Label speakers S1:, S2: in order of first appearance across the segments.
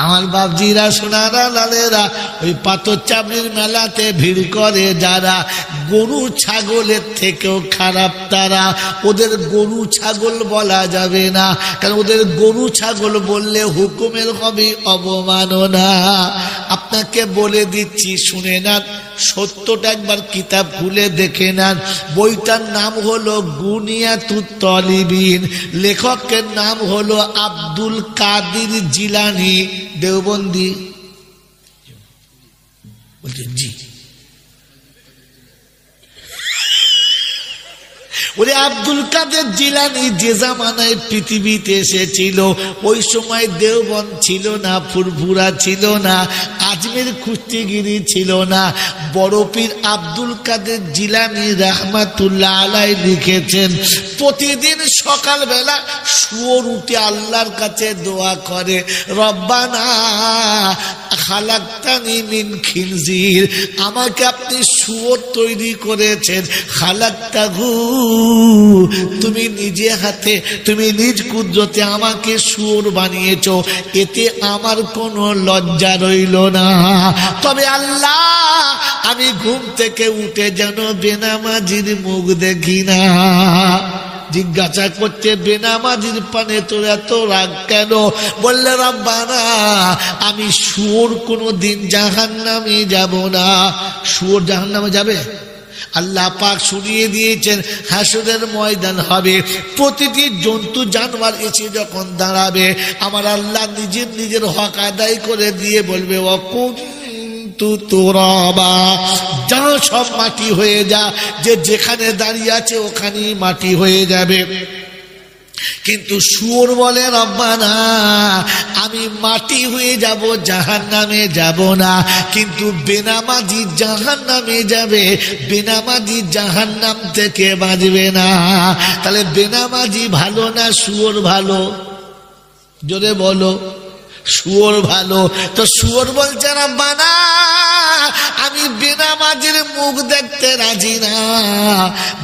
S1: আমার বাপজিরা সোনারা লালেরা ওই পাথর চাবড়ির মেলাতে ভিড় করে যারা, গরু ছাগলের থেকেও খারাপ তারা। ওদের গরু ছাগল বলা যাবে না, কারণ ওদের গরু ছাগল বললে হুকুমের হবে অবমাননা। আপনাকে বলে দিচ্ছি, শুনে নেন, সত্যটা একবার কিতাব খুলে দেখে নেন। বইটার নাম হলো গুনিয়াতুত তলিবিন, লেখকের নাম হলো আব্দুল কাদির জিলানী দেওবন্দি। বলছেন জি। ওরে আব্দুল কাদের জিলানী যে জামানায় পৃথিবীতে এসেছিল, ওই সময় দেওবন্দ ছিল না, ফুরফুরা ছিল না, আজমের কুস্তিগিরি ছিল না। বড় পীর আব্দুল কাদের জিলানী রাহমাতুল্লাহ আলাইহি লিখেছেন, প্রতিদিন সকালবেলা শুয়োর উঠে আল্লাহর কাছে দোয়া করে, রব্বানা খালাকতানি মিন খিনজির, আমাকে আপনি শুয়োর তৈরি করেছেন, খালাকতাহু, তুমি নিজে হাতে, তুমি নিজ কুদরতে আমাকে শুয়োর বানিয়েছো, এতে আমার কোনো লজ্জা রইল না। তবে আল্লাহ, আমি ঘুম থেকে উঠে যেন বেনামাজির মুখ দেখি না। জিজ্ঞাসা করছে, বেনামাজির পানে তোর এত রাগ কেন? বললে, রব্বানা, আমি শুয়োর কোনো দিন জাহান্নামে যাব না। শুয়োর জাহান্নামে যাবে? আল্লাহ পাক শুনিয়ে দিয়েছেন, হাসরের ময়দান হবে, প্রতিটি জন্তু জানোয়ার এসে যখন দাঁড়াবে, আমার আল্লাহ নিজের নিজের হক আদায় করে দিয়ে বলবে, ওয়াকুনতু তুরাবা, যা সব মাটি হয়ে যা, যে যেখানে দাঁড়িয়ে আছে ওখানেই মাটি হয়ে যাবে। কিন্তু শুয়োর বলে, রব্বানা, আমি মাটি হয়ে যাব, জাহান্নামে যাব না। কিন্তু বেনামাজি জাহান্নামে যাবে, বেনামাজি জাহান্নাম থেকে বাঁচবে না। তাহলে বেনামাজি ভালো না শুয়োর ভালো? জোরে বলো। শুয়োর ভালো। তো শুয়োর বলছে, রব্বানা, আমি বেনামাজির মুখ দেখতে রাজি না।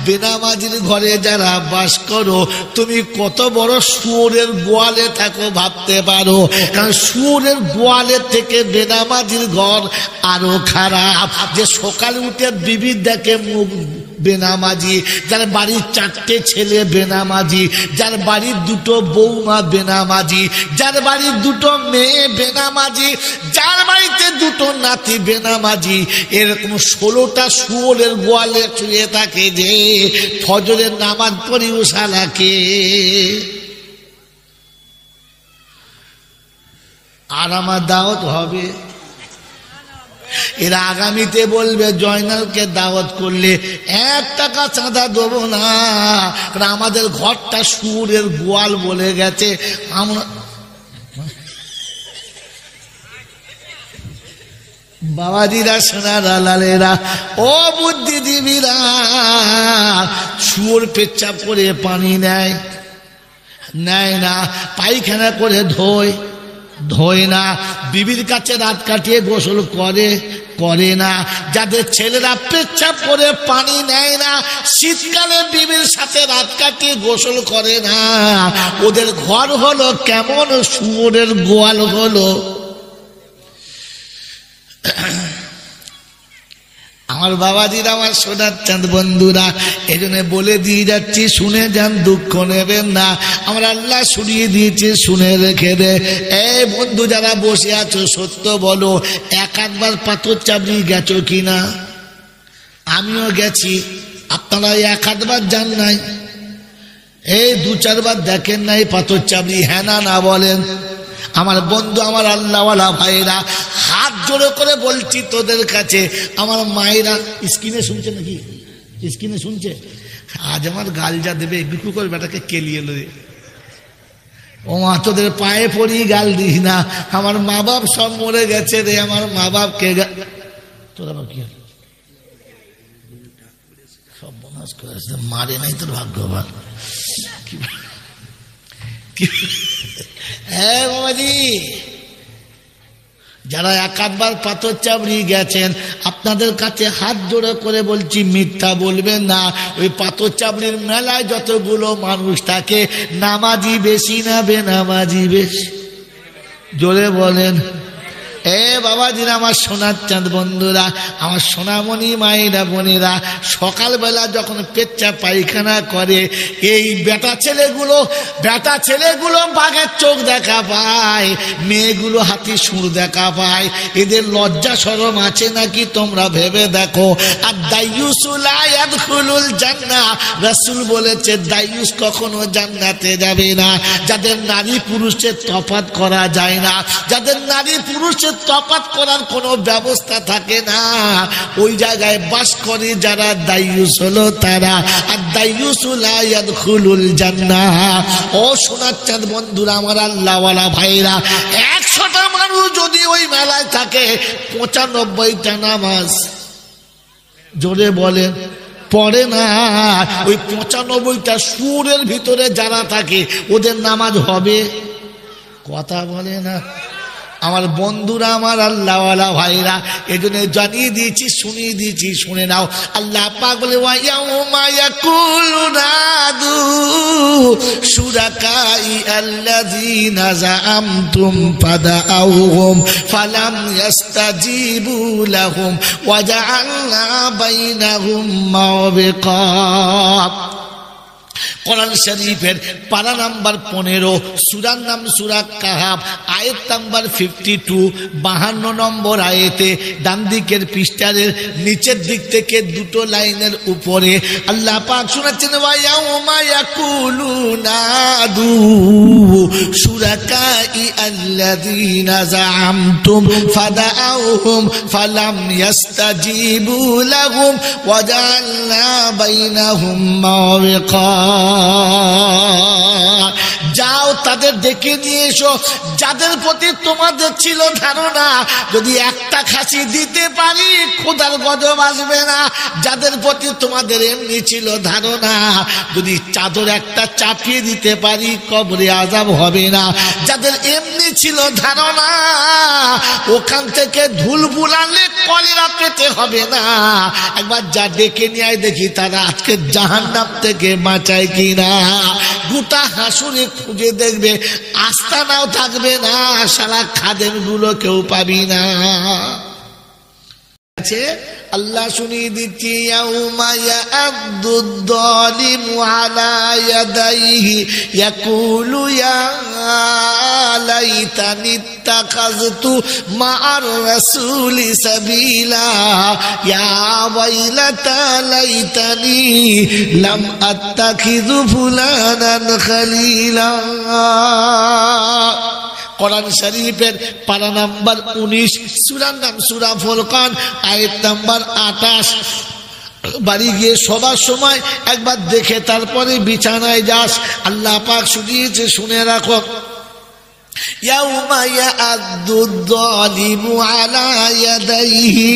S1: বেনামাজির ঘরে যারা বাস করো, তুমি কত বড় শুয়োরের গোয়ালে থাকো ভাবতে পারো, কারণ শুয়োরের গোয়ালে থেকে বেনামাজির ঘর আরো খারাপ। যে সকালে উঠে বিবি দেখে মুখ বেনামাজি, যার বাড়ির 4টে ছেলে বেনামাজি, যার বাড়ির 2টো বৌমা বেনামাজি, যার বাড়ির 2টো মেয়ে বেনামাজি, যার বাড়িতে 2টো নাতি বেনামাজি, এরকম 16টা শুয়োরের গোয়ালে শুয়ে থাকে, যে ফজরের নামাজ পড়ি উসালাকে। আর আমার দাওয়াত হবে। এরা আগামীতে বলবে, জয়নালকে দাওয়াত করলে 1 টাকা চাঁদা দেবো না, কারণ আমাদের ঘরটা শুয়োরের গোয়াল বলে গেছে। আমরা বাবাজিরা, সোনারা লালেরা, ও বুদ্ধিজীবীরা, শুয়োর পেচ্ছাপ করে পানি নেয় না, পায়খানা করে ধোয় না, বিবির কাছে রাত কাটিয়ে গোসল করে না। যাদের ছেলেরা পেচ্ছাপ করে পানি নেয় না, শীতকালে বিবির সাথে রাত কাটিয়ে গোসল করে না, ওদের ঘর হলো কেমন? শুয়োরের গোয়াল হলো। আমার বাবাজিরা, আমার সোনার চাঁদ বন্ধুরা, এই জন্য বলে দিয়ে যাচ্ছি, শুনে যান, দুঃখ নেবেন না। আমার আল্লাহ শুনিয়ে দিয়েছে, শুনে রেখে দে। এই বন্ধু যারা বসে আছো, সত্য বলো, 1-8 বার পাথর চাবড়ি গেছো কিনা? আমিও গেছি। আপনারা 1-8 বার যান নাই? এই 2-4 বার দেখেন নাই পাথর চাবড়ি? হ্যাঁ না বলেন? আমার বন্ধু, আমার আল্লাহওয়ালা ভাইরা, হাত জোড়ে করে বলছি তোদের কাছে, আমার মায়েরা স্ক্রিনে শুনছে নাকি? স্ক্রিনে শুনছে? আজ আমার গাল যা দেবে, বিকু করে বেটাকে কেলিয়ে লো। ও মা, তোদের পায়ে পড়ি গাল দিস না। আমার মা বাপ সব মরে গেছে রে, আমার মা বাপকে তোরা কি সব বনাস করেছে, মারে নাই তোর ভাগ্যবান। হ্যাঁ বাবাজি, যারা 1-8 বার পাথর চাবড়ি গেছেন, আপনাদের কাছে হাত জোড়া করে বলছি, মিথ্যা বলবেন না। ওই পাথর চাবড়ির মেলায় যতগুলো মানুষ থাকে, নামাজি বেশি না বেনামাজি বেশি? জোরে বলেন। এ বাবাজিরা, আমার সোনার চাঁদ বন্ধুরা, আমার সোনামণি মায়েরা বোনেরা, সকালবেলা যখন পেচ্চা পায়খানা করে এই বেটা ছেলেগুলো বাঘের চোখ দেখা পায়, মেয়েগুলো হাতি সুর দেখা পায়। এদের লজ্জা শরম আছে নাকি তোমরা ভেবে দেখো। আর দাইয়ুসু লা ইয়াদখুলুল জান্নাহ, রাসূল বলেছে দাইয়ুস কখনো জান্নাতে যাবে না। যাদের নারী পুরুষের তফাৎ করা যায় না, যাদের নারী পুরুষের তফাৎ করার কোনো ব্যবস্থা থাকে না, ওই জায়গায় বাস করে যারা দাইয়ুস হলো তারা। আর দাইয়ুসু লা ইয়াদখুলুল জান্নাহ। ও সোনার চাঁদ বন্ধুরা, আমার আল্লাহওয়ালা ভাইরা, 100টা মানুষ যদি ওই মেলায় থাকে, 95টা নামাজ জোরে বলেন পড়ে না। ওই 95টা সুরের ভিতরে যারা থাকে ওদের নামাজ হবে? কথা বলে না আমার বন্ধুরা, আমার আল্লাহওয়ালা ভাইরা। এজন্য জানিয়ে দিয়েছি, শুনিয়ে দিয়েছি, শুনে নাও। আল্লাহ পাক বলে ওয়ায়াউমা ইয়াকুলু নাদু শুরাকাই আল্লাযীনা যাআমতুম ফাদাউহুম ফালাম ইস্তাজিবু লাহুম ওয়া জাআলনা বাইনাহুম মাওবিকা। কোরআন শরীফের পারা নাম্বার 15, সূরার নাম সূরা কাহাফ, আয়াত নাম্বার 52, 52 নম্বর আয়াতে ডান দিকের পৃষ্ঠার নিচের দিক থেকে দুটো লাইনের উপরে আল্লাহ পাক শোনাচ্ছেন ওয়া ইয়াউমা ইয়াকুলুনা দু শুরাকাই আল্লাযীনা যাআমতুম ফাদাউহুম ফালাম ইস্তাজিবু লাহুম ওয়া জাআলনা বাইনাহুম মাওবিকা। যাও তাদের ডেকে নিয়ে এসো, যাদের প্রতি তোমাদের ছিল ধারণা যদি একটা খাসি দিতে পারি খোদার গজব আসবে না, যাদের প্রতি তোমাদের এমনি ছিল ধারণা যদি চাদর একটা চাপিয়ে দিতে পারি কবরে আযাব হবে না, যাদের এমনি ছিল ধারণা ওখান থেকে ধুল বুলালে কলেরা পেতে হবে না, একবার যা ডেকে নিয়ে আয় দেখি তারা আজকে জাহান্নাম থেকে বাঁচায় কিনা। গোটা হাসুরে খুঁজে দেখবে, আস্তানাও থাকবে না, সারা খাদেম গুলো কেউ পাবি না। আল্লাহ শুনিয়ে দিচ্ছি ইয়াউমা ইয়াআদ্দুদ যালিমু আলা ইয়াদাইহি ইয়াকুলু ইয়া লাইতানি ইত্তাখাযতু মা'আর রাসূলি সাবিলা ইয়া ওয়াইলাতা লাইতানি লাম আত্তাখিযু ফুলানান খালিলা। কোরআন শরীফের পারা নাম্বার 19, সূরার নাম সূরা ফুরকান, আয়াত নাম্বার 28। বাড়ি গিয়ে সবার সময় একবার দেখে তারপরে বিছানায় যাস। আল্লাহ পাক শুনিয়েছে, শুনে রাখো। ইয়াউমা ইয়াআদ্দুদ যালিমু আলা ইয়াদাইহি,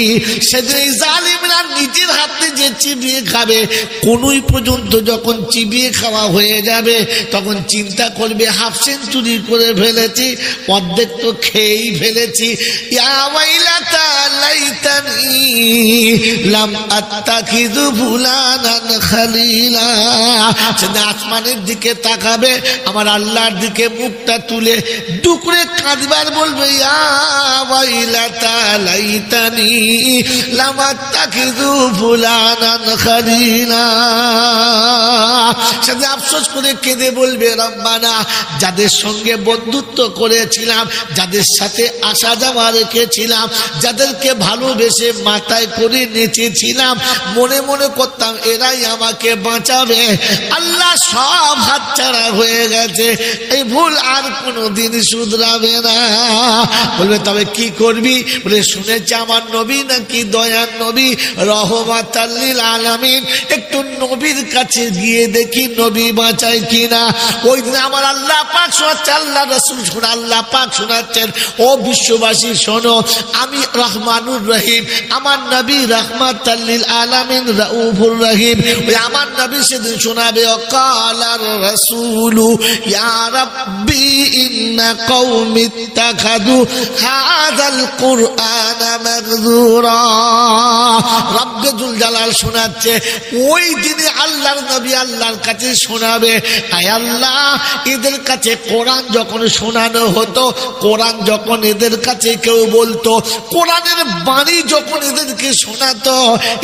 S1: সেদিন জালিমরা নিজের হাতে যে চিবিয়ে খাবে, কোনই পর্যন্ত যখন চিবিয়ে খাওয়া হয়ে যাবে তখন চিন্তা করবে হাফ সেঞ্চুরি করে ফেলেছি, অর্ধেক তো খেয়েই ফেলেছি। ইয়া ওয়াইলাতা লাইতানি লাম আত্তাখিযু ফুলানান খালিলা। সেদিন আসমানের দিকে তাকাবে, আমার আল্লাহর দিকে মুখটা তুলে টুকরে কাঁদবার বলবে ইয়া ওয়াইলাতা লাইতানি লাম আত্তাখিযু ফুলানান খালিলা। সেদিন আফসোস করে কেঁদে বলবে রব্বানা, যাদের সঙ্গে বন্ধুত্ব করেছিলাম, যাদের সাথে আসা যাওয়া রেখেছিলাম, যাদেরকে ভালোবেসে মাথায় করে নেচেছিলাম, মনে মনে করতাম এরাই আমাকে বাঁচাবে, আল্লাহ সব হাতছাড়া হয়ে গেছে, এই ভুল আর কোনোদিন শুধরাবে না। বলবে তবে কি করবি? বলে শুনেছি আমার নবী নাকি দয়ার নবী, রহমাতাল লিল আলামিন, একটু নবীর কাছে গিয়ে দেখি নবী বাঁচায় কিনা। ওই দিন আমার আল্লাহ পাক শোনাচ্ছে, আল্লাহ রাসূল শোনা, আল্লাহ পাক শোনাচ্ছেন, ও বিশ্ববাসী শোনো, আমি রহমানুর রহিম, আমার নবী রহমাতাল লিল আলামিন রাউফুর রহিম। ওই আমার নবী সেদিন শোনাবে, ওয়াকালার রাসূলু ইয়া রাব্বি ইন্না قوم اتخذوا هذا القرآن مهجورا رب ذو الجلال শোনাচ্ছে ওই দিনে আল্লাহর নবী আল্লাহর কাছে শোনাবে আয় আল্লাহ এদের কাছে কোরআন যখন শোনানো হতো কোরআন যখন এদের কাছে কেউ বলতো কোরআনের বাণী যখন এদেরকে শোনাতো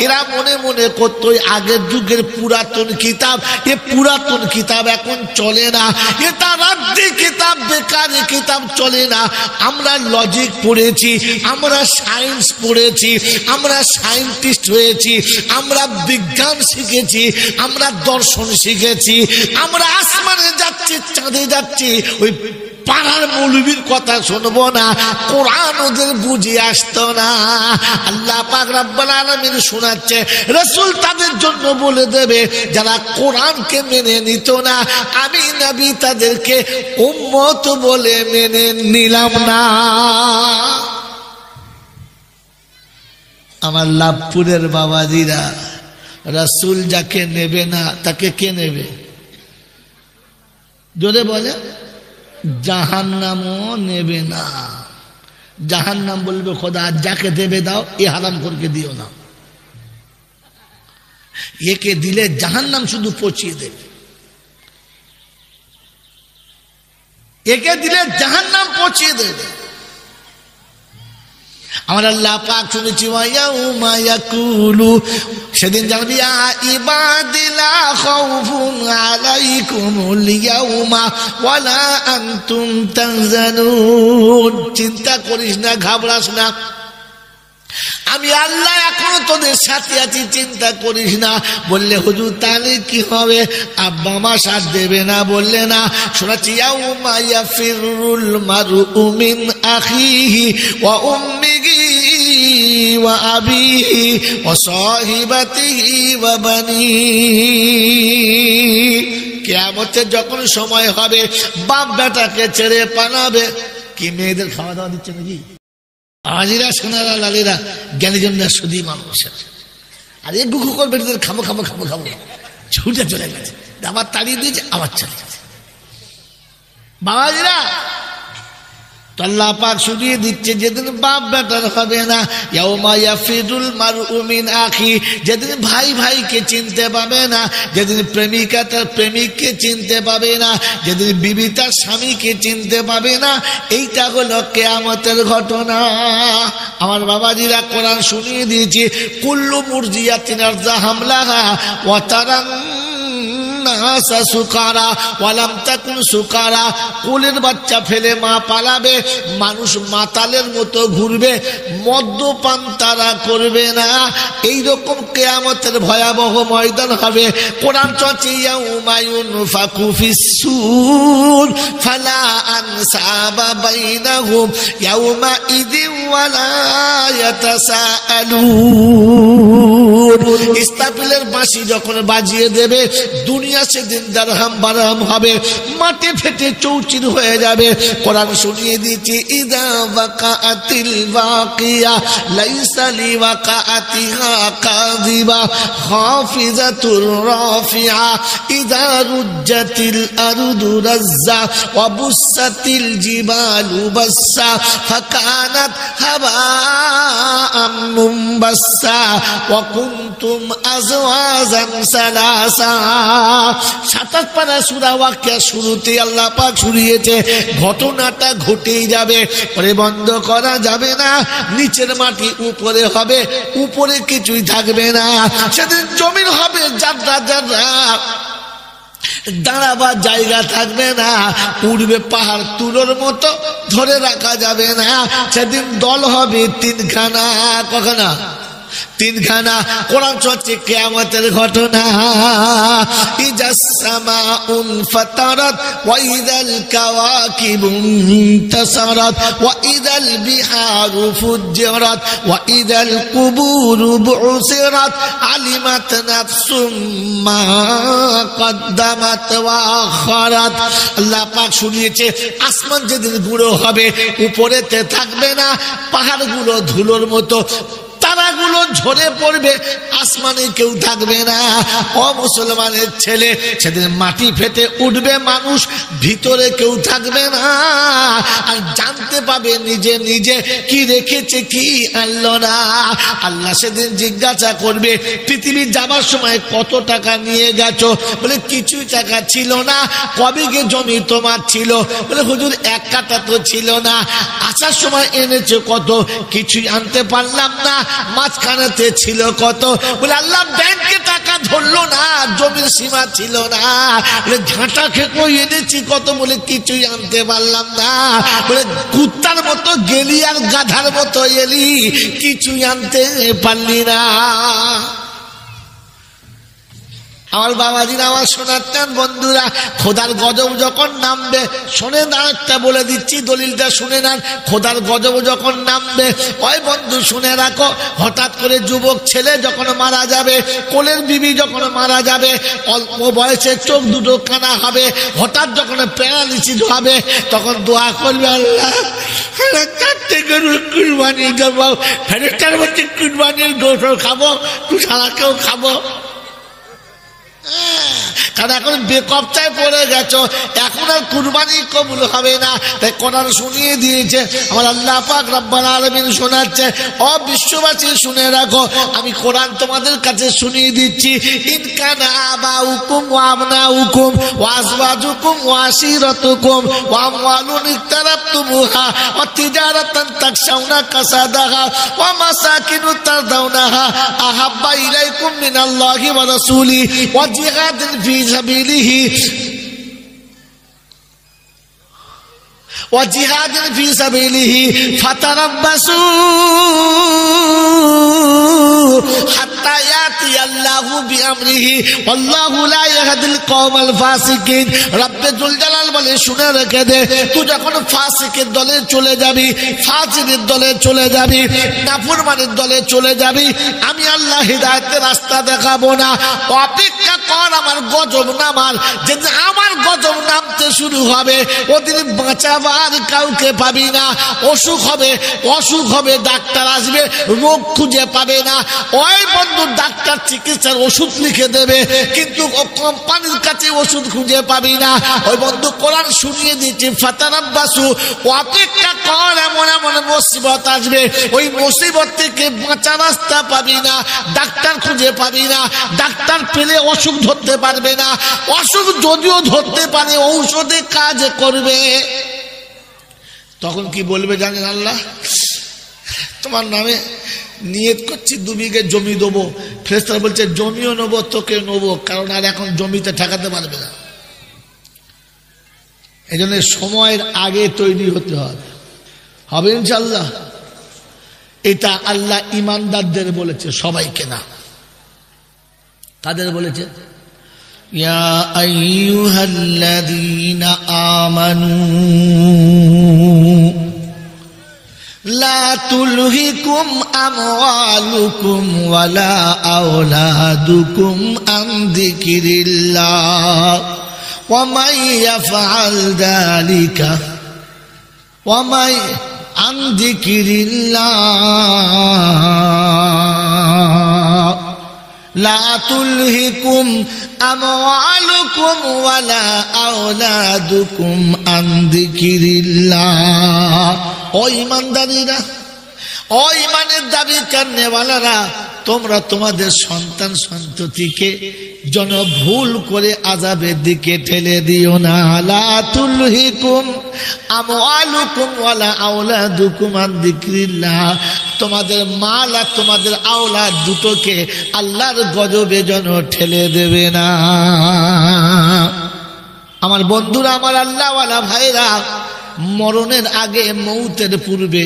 S1: এরা মনে মনে করতো আগের যুগের পুরাতন কিতাব এ পুরাতন কিতাব এখন চলে না এটা রাদ্দি কিতাব বেকার কিতাব চলে না আমরা লজিক পড়েছি আমরা সায়েন্স পড়েছি আমরা সায়েন্টিস্ট হয়েছি আমরা বিজ্ঞান শিখেছি আমরা দর্শন শিখেছি আমরা আসমানে যাচ্ছি চাঁদে যাচ্ছি ওই পাড়ার মৌলবীর কথা শুনবো না কোরআন ওদের বুঝে আসতো না আল্লাহ পাক রব্বুল আলামিন শোনাচ্ছে রাসূল তাদের জন্য বলে দেবে যারা কোরআনকে মেনে নিত না আমি নবী তাদেরকে উম্মত বলে মেনে নিলাম না আমার লাভপুরের বাবাজিরা রাসূল যাকে নেবে না তাকে কে নেবে জোরে বলে জাহান্নামও নেবে না জাহান্নাম বলবে খোদা যাকে দেবে দাও এ হারাম করে দিও না একে দিলে জাহান্নাম শুধু পচিয়ে দেবে একে দিলে জাহান্নাম পচিয়ে দেবে আমার আল্লাহ পাক শুনেছি ওয়ায়াউমা ইয়াকুলু সেদিন জানবি ইয়া ইবাদি লা খাউফুন আলাইকুমুল ইয়াউমা ওয়ালা আনতুম তাহজানুন চিন্তা করিস না ঘাবড়াস না আমি আল্লাহ এখনো তোদের সাথে আছি চিন্তা করিস না বললে হুজুর তাহলে কি হবে আব্বা মা সাথ দেবে না বললে না শোনাচ্ছি ইয়াউমা ইয়াফিরুল মারউ মিন আখিহি ওয়া উম্মিহি ওয়া আবিহি ওয়া সাহিবাতিহি ওয়া বানিহি কিয়ামতের যখন সময় হবে বাপ বেটাকে ছেড়ে পালাবে কি মেয়েদের খাওয়া দাওয়া দিচ্ছে নাকি আজিরা সোনারা লালেরা জ্ঞানীজনরা শুধু মানুষ আর এই গুখু করবে খাবো খাবো খাবো খাবো ছুটে চলে গেছে আবার তাড়িয়ে দিয়েছে আবার চলে গেছে বাবাজিরা তো আল্লাহ পাক শুনিয়ে দিচ্ছে যেদিন বাপ বেটার হবে না ইয়াউমা ইয়াফিরুল মারউ মিন আখি যেদিন ভাই ভাইকে চিনতে পাবে না যেদিন প্রেমিকা তার প্রেমিককে চিনতে পাবে না যেদিন বিবি তার স্বামীকে চিনতে পাবে না এইটা হলো কিয়ামতের ঘটনা আমার বাবাজিরা কোরআন শুনিয়ে দিয়েছি কুল্লু মুরজিয়াতিন আরজা হামলাহা ওয়া তারান সুকারা ওয়ালাম তাকুন সুকারা কোলের বাচ্চা ফেলে মা পালাবে মানুষ মাতালের মতো ঘুরবে মদ্যপান তারা করবে না এইরকম কিয়ামতের ভয়াবহ ময়দান হবে কোরআন চলছে ইয়াউমা ইউনফাকু ফিস-সূর ফালা আনসাবা বাইনাহুম ইয়াউমা ইযিন ওয়ালা ইয়াতাসাআলুন ইসরাফিলের বাঁশি যখন বাজিয়ে দেবে দুনিয়া সেদিন দারহাম বারহাম হবে মাটি ফেটে চৌচির হয়ে যাবে কোরআন শুনিয়ে দিয়েছি ইযা ওয়াকাআতিল ওয়াকিয়া লাইসা লিওয়াকাআতিহা কাযিবা খাফিজাতুর রাফিআ ইযা রুজ্জাতিল আরদু রাজ্জা ওয়া বুসাতিল জিবালু বাসসা ফাকানাত হাবাআম মুনবাসসা ওয়া কুনতুম আজওয়াজান সালাসা 27 পারা সূরা ওয়াকিয়া শুরুতে আল্লাহ পাক শুনিয়েছে ঘটনাটা ঘটেই যাবে পরে বন্ধ করা যাবে না নিচের মাটি উপরে হবে উপরে কিছুই থাকবে না সেদিন জমিন হবে জাররা জাররা দাঁড়াবার জায়গা থাকবে না উড়বে পাহাড় তুলোর মতো ধরে রাখা যাবে না সেদিন দল হবে তিনখানা কখনা তিনখানা কোরআন চলছে কিয়ামতের ঘটনা ইজাস সামাউন ফাতারাত ওয়া ইযাল কাওয়াকিবু ইনতাসারাত ওয়া ইযাল বিহারু ফুজ্জিরাত ওয়া ইযাল কুবুরু বুসিরাত আলিমাত নাফসুম মা কদ্দামাত ওয়া আখারাত আল্লাহ পাক শুনিয়েছে আসমান যেদিন গুঁড়ো হবে উপরেতে থাকবে না পাহাড়গুলো ধুলোর মতো তারাগুলো ঝরে পড়বে, আসমানে কেউ থাকবে না। ও মুসলমানের ছেলে, সেদিন মাটি ফেটে উঠবে মানুষ, ভিতরে কেউ থাকবে না। আর জানতে পাবে নিজে নিজে কি রেখেছে কি আনলো না। আল্লাহ সেদিন জিজ্ঞাসা করবে, পৃথিবী যাবার সময় কত টাকা নিয়ে গেছো? বলে কিছুই টাকা ছিল না। কবে গে জমি তোমার ছিল? বলে হুজুর 1 কাঠা তো ছিল না। আসার সময় এনেছো কত? কিছুই আনতে পারলাম না। মাঝখানেতে ছিল কত? বলে আল্লাহ ব্যাংকে টাকা ধরলো না, জমির সীমা ছিল না। বলে ঝাঁটা খেকো এনেছি কত? বলে কিছুই আনতে পারলাম না। বলে কুত্তার মতো গেলি আর গাধার মতো এলি, কিছুই আনতে পারলি না। আমার বাবাজিরা, আমার শোনাচ্ছেন বন্ধুরা, খোদার গজব যখন নামবে, শোনে না, একটা বলে দিচ্ছি, দলিলটা শুনে নেন। খোদার গজব যখন নামবে, ওই বন্ধু শুনে রাখো, হঠাৎ করে যুবক ছেলে যখন মারা যাবে, কোলের বিবি যখন মারা যাবে, অল্প বয়সে চোখ দুটো কানা হবে, হঠাৎ যখন প্যারালিসিস হবে, তখন দোয়া করবে, আল্লাহ 4টে গরু কুরবানি দেবো, ফেরেশতার মধ্যে কুরবানির গোশত খাবো, তুই সারাকেও খাবো। কারণ এখন বেকবচায় পড়ে গেছো, এখন আর কুরবানি কবুল হবে না। তাই কোরআন শুনিয়ে দিয়েছে আমার আল্লাহ পাক রব্বুল আলামিন শোনাচ্ছে, ও বিশ্ববাসী শুনে রাখো, আমি কোরআন তোমাদের কাছে শুনিয়ে দিচ্ছি। ইন কানা আবাউকুম ওয়া আবনাউকুম ওয়া আজওয়াজুকুম ওয়া আশিরাতুকুম ওয়া আমওয়ালুন ইকতারাবতুমুহা ওয়া তিজারাতান তাকশাউনা কাসাদাহা ওয়া মাসাকিনু তারদাউনাহা আহাব্বা ইলাইকুম মিনাল্লাহি ওয়া রাসূলিহি ওয়া জিহাদিন ফি সাবিলিহি وجهاد في سبيله فتربصوا حتى يأتي الله بأمره والله لا يهدي القوم الفاسقين। রব্বে জুল জালাল বলে, শুনে রেখে দে, তুই যখন ফাসিকের দলে চলে যাবি, ফাসিকের দলে চলে যাবি, নাফরমানের দলে চলে যাবি, আমি আল্লাহ হিদায়াতের রাস্তা দেখাবো না। অপেক্ষা কর আমার গজব নামার। যেদিন আমার গজব নামতে শুরু হবে, ওদিন বাঁচাবার আর কাউকে পাবি না। অসুখ হবে, ডাক্তার আসবে, রোগ খুঁজে পাবে না। ওই বন্ধু ডাক্তার চিকিৎসার ওষুধ লিখে দেবে, কিন্তু কোম্পানির কাছে ওষুধ খুঁজে পাবি না। ওই বন্ধু কোরআন শুনিয়ে দিচ্ছে, ফাতারাব্বাসু, অপেক্ষা কর, এমন এমন মুসিবত আসবে, ওই মুসিবত থেকে বাঁচার রাস্তা পাবি না, ডাক্তার খুঁজে পাবি না। ডাক্তার পেলে অসুখ ধরতে পারবে না, অসুখ যদিও ধরতে পারে ঔষধে কাজ করবে। তখন কি বলবে জানেন? আল্লাহ তোমার নামে নিয়ত করছি 2 বিঘে জমি দেবো। ফেরেশতারা বলছে জমিও নেবো, তোকে নেবো, কারণ আর এখন জমিতে ঠেকাতে পারবে না। এই জন্য সময়ের আগে তৈরি হতে হবে ইনশাআল্লাহ। এটা আল্লাহ ইমানদারদের বলেছে, সবাইকে না। কাদের বলেছে? ইয়া আইয়ুহাল্লাযীনা আমানু লা তুলহিকুম আমওয়ালুকুম ওয়ালা আওলাদুকুম আন যিকরিল্লাহ ওয়া মান ইয়াফআল যালিকা ওয়া মান আন যিকরিল্লাহ লা তুলহিকুম আমওয়ালুকুম ওয়ালা আওলাদুকুম আন যিকরিল্লাহ। ও ঈমানদারীরা, ও ঈমানের দাবি করনেওয়ালারা, তোমরা তোমাদের সন্তান সন্ততিকে যেন ভুল করে আযাবের দিকে ঠেলে দিও না। লা তুলহিকুম আমওয়ালুকুম ওয়ালা আওলাদুকুম আন যিকরিল্লাহ। তোমাদের মাল আর তোমাদের আওলাদ দুটোকে আল্লাহর গজবে যেন ঠেলে দেবে না। আমার বন্ধুরা, আমার আল্লাহওয়ালা ভাইরা, মরণের আগে, মৌতের পূর্বে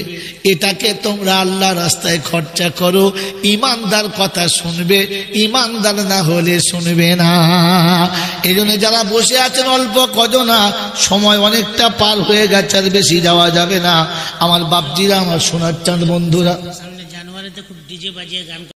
S1: এটাকে তোমরা আল্লাহ রাস্তায় খরচা করো। ইমানদার কথা শুনবে, ইমানদার না হলে শুনবে না। এই জন্য যারা বসে আছেন অল্প কজনা, সময় অনেকটা পার হয়ে গেছে, আর বেশি যাওয়া যাবে না। আমার বাপজিরা, আমার সোনার চাঁদ বন্ধুরা,
S2: জানুয়ারিতে খুব ডিজে বাজিয়ে গান